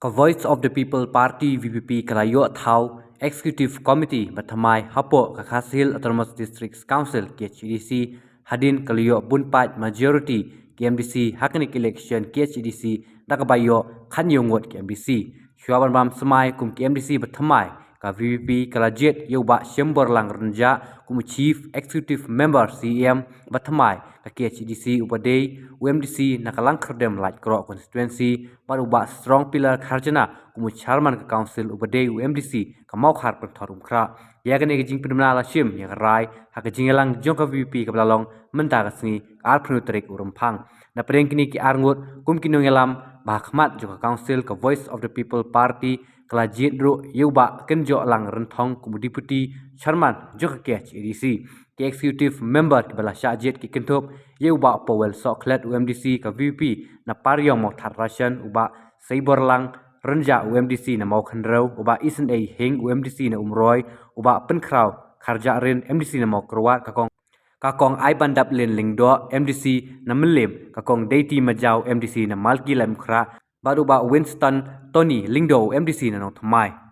Ka Voice of the People Party VPP Kalayo Thau Executive Committee Batamai Hapo Kakasil Autonomous Districts Council KHADC Hadin Kalayo Bunpat Majority KMDC Hakanik Election KHADC Nakabayo Kanyongot KMDC Shuaban Bam Semai Kum KMDC Batamai Ka VPP Kalajet Yoba Shemborlang Renja Kum Chief Executive Member CEM Batamai Ka KHADC Ubadei UMDC Nakalang Kerdem Light Kro Constituency Paruba Strong Pillar Kharjana Kum Chairman Ka Council Ubadei UMDC Ka Maukar Pertharum Kra Yagane Gijing Pidmana Lashim Yagarai Hakajingalang Jongka VPP Kablalong Mentagasni Arpnutrek Urumpang Na Prengkini Ki Arngut Kum Kinungelam Bahkmat Joka Council Ka Voice of the People Party Kala Jidru Yuba Kenjo Lang Rentong Kum Deputy Chairman Joka KHADC Ki Executive Member Kibala Syajit Ki Kentup Yuba Powell Soklet UMDC Ka VP Na Paryong Moktar Rashan Uba Shemborlang Renja UMDC Na Maukhandrau Uba Isen A Hing UMDC Na Umroy Uba Penkrau Kharja Rin MDC Na Maukrwat Kakong Aiban Daplin Lingdo MDC Na Melim Kakong Deiti Majau MDC Na Malki Lemkra Baruba Winston Tony Lingdo MDC Na Notmai